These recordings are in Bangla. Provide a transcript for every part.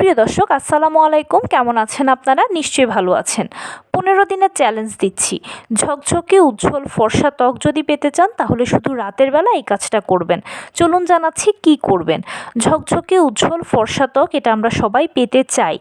সুপ্রিয় দর্শক, আসসালামু আলাইকুম। কেমন আছেন আপনারা? নিশ্চয়ই ভালো আছেন। 15 দিনের চ্যালেঞ্জ দিচ্ছি। ঝকঝকে উজ্জ্বল ফর্সা ত্বক যদি পেতে চান তাহলে শুধু রাতের বেলা এই কাজটা করবেন। চলুন জানাচ্ছি কি করবেন। ঝকঝকে উজ্জ্বল ফর্সা ত্বক এটা আমরা সবাই পেতে চাই।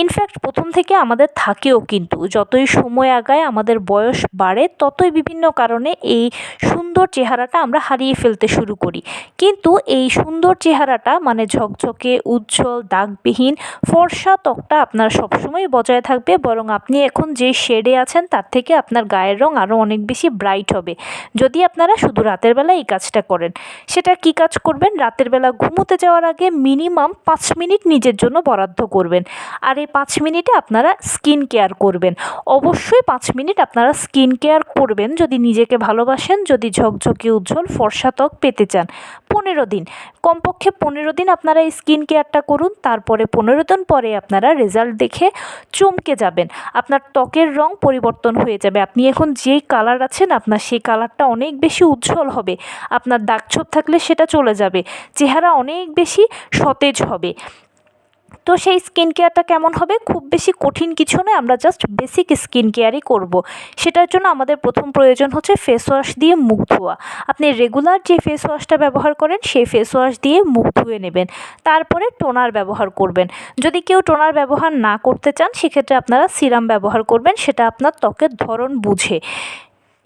ইনফ্যাক্ট প্রথম থেকে আমাদের থাকেও, কিন্তু যতই সময় আগায় আমাদের বয়স বাড়ে ততই বিভিন্ন কারণে এই সুন্দর চেহারাটা আমরা হারিয়ে ফেলতে শুরু করি। কিন্তু এই সুন্দর চেহারাটা মানে ঝকঝকে উজ্জ্বল দাগবিহীন ফর্সা ত্বকটা আপনার সবসময় বজায় থাকবে, বরং আপনি এখন যে শেডে আছেন তার থেকে আপনার গায়ের রং আরও অনেক বেশি ব্রাইট হবে যদি আপনারা শুধু রাতের বেলা এই কাজটা করেন। সেটা কি কাজ করবেন? রাতের বেলা ঘুমোতে যাওয়ার আগে মিনিমাম 5 মিনিট নিজের জন্য বরাদ্দ করবেন। আর এই 5 মিনিটে আপনারা স্কিন কেয়ার করবেন। অবশ্যই 5 মিনিট আপনারা স্কিন কেয়ার করবেন যদি নিজেকে ভালোবাসেন, যদি ঝকঝকে উজ্জ্বল ফর্সা ত্বক পেতে চান। 15 দিন, কমপক্ষে 15 দিন আপনারা এই স্কিন কেয়ারটা করুন। তারপরে 15 দিন পরে আপনারা রেজাল্ট দেখে চমকে যাবেন। আপনার ত্বকের রং পরিবর্তন হয়ে যাবে। আপনি এখন যেই কালার আছেন আপনার সেই কালারটা অনেক বেশি উজ্জ্বল হবে। আপনার দাগছোপ থাকলে সেটা চলে যাবে। চেহারা অনেক বেশি সতেজ হবে। তো সেই স্কিন কেয়ারটা কেমন হবে? খুব বেশি কঠিন কিছু নয়, আমরা জাস্ট বেসিক স্কিন কেয়ারই করব। সেটার জন্য আমাদের প্রথম প্রয়োজন হচ্ছে ফেস ওয়াশ দিয়ে মুখ ধোয়া। আপনি রেগুলার যে ফেস ওয়াশটা ব্যবহার করেন সেই ফেস ওয়াশ দিয়ে মুখ ধুয়ে নেবেন। তারপরে টোনার ব্যবহার করবেন। যদি কেউ টোনার ব্যবহার না করতে চান সেক্ষেত্রে আপনারা সিরাম ব্যবহার করবেন, সেটা আপনার ত্বকের ধরন বুঝে।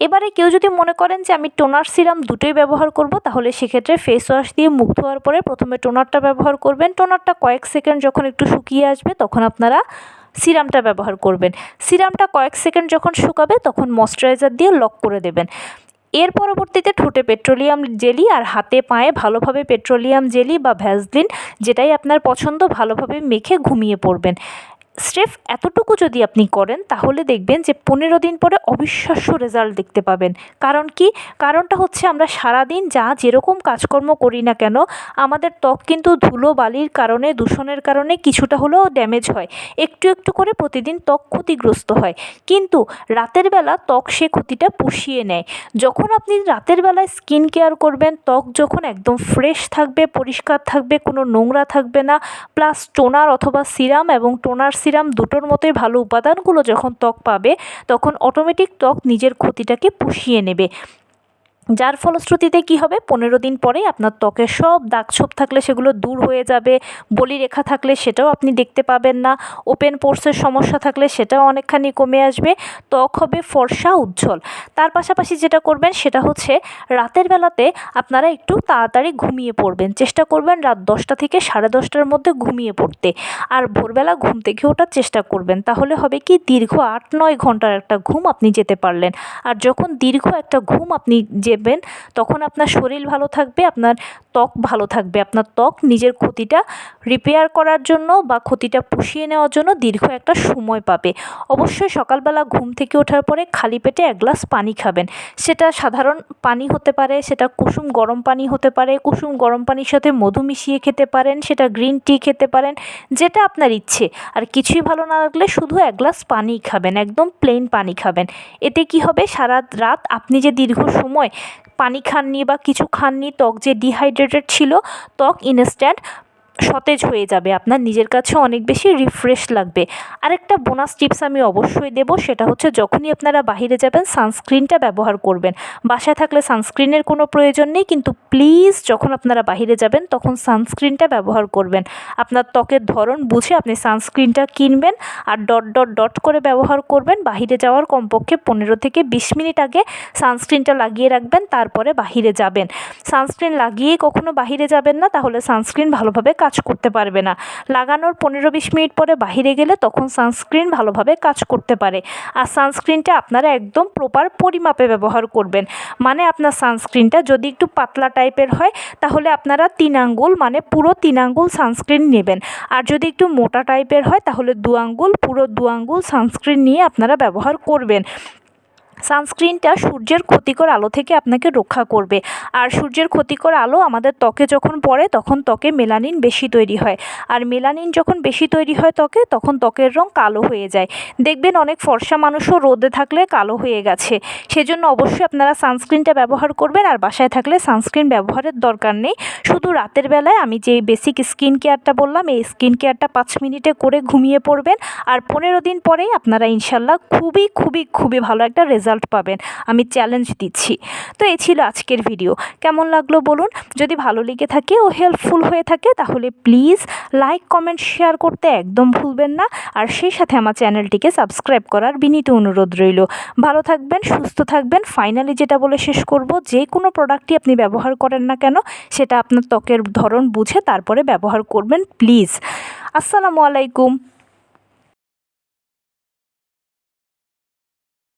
এবারে কেউ যদি মনে করেন যে আমি টোনার সিরাম দুটোই ব্যবহার করব, তাহলে সেক্ষেত্রে ফেস ওয়াশ দিয়ে মুখ ধোয়ার পরে প্রথমে টোনারটা ব্যবহার করবেন। টোনারটা কয়েক সেকেন্ড যখন একটু শুকিয়ে আসবে তখন আপনারা সিরামটা ব্যবহার করবেন। সিরামটা কয়েক সেকেন্ড যখন শুকাবে তখন ময়শ্চারাইজার দিয়ে লক করে দেবেন। এর পরবর্তীতে ঠোঁটে পেট্রোলিয়াম জেলি আর হাতে পায়ে ভালোভাবে পেট্রোলিয়াম জেলি বা ভ্যাসলিন, যেটাই আপনার পছন্দ, ভালোভাবে মেখে ঘুমিয়ে পড়বেন। স্রেফ এতটুকু যদি আপনি করেন তাহলে দেখবেন যে 15 দিন পরে অবিশ্বাস্য রেজাল্ট দেখতে পাবেন। কারণ কি? কারণটা হচ্ছে আমরা সারাদিন যেরকম কাজকর্ম করি না কেন আমাদের ত্বক কিন্তু ধুলো বালির কারণে, দূষণের কারণে কিছুটা হলেও ড্যামেজ হয়। একটু একটু করে প্রতিদিন ত্বক ক্ষতিগ্রস্ত হয়। কিন্তু রাতের বেলা ত্বক সে ক্ষতিটা পুষিয়ে নেয়। যখন আপনি রাতের বেলায় স্কিন কেয়ার করবেন, ত্বক যখন একদম ফ্রেশ থাকবে, পরিষ্কার থাকবে, কোনো নোংরা থাকবে না, প্লাস টোনার অথবা সিরাম এবং টোনার সিরাম দুটোর মতোই ভালো উপাদানগুলো যখন ত্বক পাবে তখন অটোমেটিক ত্বক নিজের ক্ষতিটাকে পুষিয়ে নেবে। যার ফলশ্রুতিতে কি হবে? 15 দিন পরে আপনার ত্বকের সব দাগছোপ থাকলে সেগুলো দূর হয়ে যাবে। বলিরেখা থাকলে সেটাও আপনি দেখতে পাবেন না। ওপেন পোরসের সমস্যা থাকলে সেটাও অনেকখানি কমে আসবে। ত্বক হবে ফর্সা উজ্জ্বল। তার পাশাপাশি যেটা করবেন সেটা হচ্ছে রাতের বেলাতে আপনারা একটু তাড়াতাড়ি ঘুমিয়ে পড়বেন। চেষ্টা করবেন রাত 10টা থেকে 10:30টার মধ্যে ঘুমিয়ে পড়তে। আর ভোরবেলা ঘুম থেকে ওঠার চেষ্টা করবেন। তাহলে হবে কি, দীর্ঘ 8-9 ঘন্টার একটা ঘুম আপনি যেতে পারলেন। আর যখন দীর্ঘ একটা ঘুম আপনি যাবেন তখন আপনার শরীর ভালো থাকবে, আপনার ত্বক ভালো থাকবে। আপনার ত্বক নিজের ক্ষতিটা রিপেয়ার করার জন্য বা ক্ষতিটা পুষিয়ে নেওয়ার জন্য দীর্ঘ একটা সময় পাবে। অবশ্যই সকালবেলা ঘুম থেকে ওঠার পরে খালি পেটে 1 গ্লাস পানি খাবেন। সেটা সাধারণ পানি হতে পারে, সেটা কুসুম গরম পানি হতে পারে, কুসুম গরম পানির সাথে মধু মিশিয়ে খেতে পারেন, সেটা গ্রিন টি খেতে পারেন, যেটা আপনার ইচ্ছে। আর কিছুই ভালো না লাগলে শুধু 1 গ্লাস পানিই খাবেন, একদম প্লেন পানি খাবেন। এতে কি হবে, সারা রাত আপনি যে দীর্ঘ সময় পানি খাননি বা কিছু খাননি, ত্বক যে ডিহাইড্রেটেড ছিল, ত্বক ইনস্ট্যান্ট সতেজ হয়ে যাবে, আপনার নিজের কাছে অনেক বেশি রিফ্রেশ লাগবে। আরেকটা বোনাস টিপস আমি অবশ্যই দেব, সেটা হচ্ছে যখনই আপনারা বাইরে যাবেন সানস্ক্রিনটা ব্যবহার করবেন। বাসায় থাকলে সানস্ক্রিনের কোনো প্রয়োজন নেই, কিন্তু প্লিজ যখন আপনারা বাইরে যাবেন তখন সানস্ক্রিনটা ব্যবহার করবেন। আপনার ত্বকের ধরন বুঝে আপনি সানস্ক্রিনটা কিনবেন আর ডট ডট ডট করে ব্যবহার করবেন। বাইরে যাওয়ার কমপক্ষে 15 থেকে 20 মিনিট আগে সানস্ক্রিনটা লাগিয়ে রাখবেন, তারপরে বাইরে যাবেন। সানস্ক্রিন লাগিয়েই কখনো বাইরে যাবেন না, তাহলে সানস্ক্রিন ভালোভাবে কাজ করতে পারবে না। লাগানোর 15-20 মিনিট পরে বাইরে গেলে তখন সানস্ক্রিন ভালোভাবে কাজ করতে পারে। আর সানস্ক্রিনটা আপনারা একদম প্রপার পরিমাপে ব্যবহার করবেন। মানে আপনার সানস্ক্রিনটা যদি একটু পাতলা টাইপের হয় তাহলে আপনারা 3 আঙ্গুল, মানে পুরো 3 আঙ্গুল সানস্ক্রিন নেবেন। আর যদি একটু মোটা টাইপের হয় তাহলে 2 আঙ্গুল, পুরো 2 আঙ্গুল সানস্ক্রিন নিয়ে আপনারা ব্যবহার করবেন। সানস্ক্রিনটা সূর্যের ক্ষতিকর আলো থেকে আপনাকে রক্ষা করবে। আর সূর্যের ক্ষতিকর আলো আমাদের ত্বকে যখন পড়ে তখন ত্বকে মেলানিন বেশি তৈরি হয়, আর মেলানিন যখন বেশি তৈরি হয় ত্বকে, তখন ত্বকের রং কালো হয়ে যায়। দেখবেন অনেক ফর্সা মানুষও রোদে থাকলে কালো হয়ে গেছে। সেজন্য অবশ্যই আপনারা সানস্ক্রিনটা ব্যবহার করবেন, আর বাসায় থাকলে সানস্ক্রিন ব্যবহারের দরকার নেই। শুধু রাতের বেলায় আমি যে বেসিক স্কিন কেয়ারটা বললাম, এই স্কিন কেয়ারটা 5 মিনিটে করে ঘুমিয়ে পড়বেন, আর 15 দিন পরেই আপনারা ইনশাল্লাহ খুবই খুবই খুবই ভালো একটা রেজাল্ট পাবেন, আমি চ্যালেঞ্জ দিচ্ছি। তো এই ছিল আজকের ভিডিও। কেমন লাগলো বলুন। যদি ভালো লেগে থাকে ও হেল্পফুল হয়ে থাকে তাহলে প্লিজ লাইক, কমেন্ট, শেয়ার করতে একদম ভুলবেন না, আর সেই সাথে আমার চ্যানেলটিকে সাবস্ক্রাইব করার বিনীত অনুরোধ রইল। ভালো থাকবেন, সুস্থ থাকবেন। ফাইনালি যেটা বলে শেষ করব, যে কোনো প্রোডাক্টই আপনি ব্যবহার করেন না কেন সেটা আপনার ত্বকের ধরন বুঝে তারপরে ব্যবহার করবেন প্লিজ। আসসালামু আলাইকুম।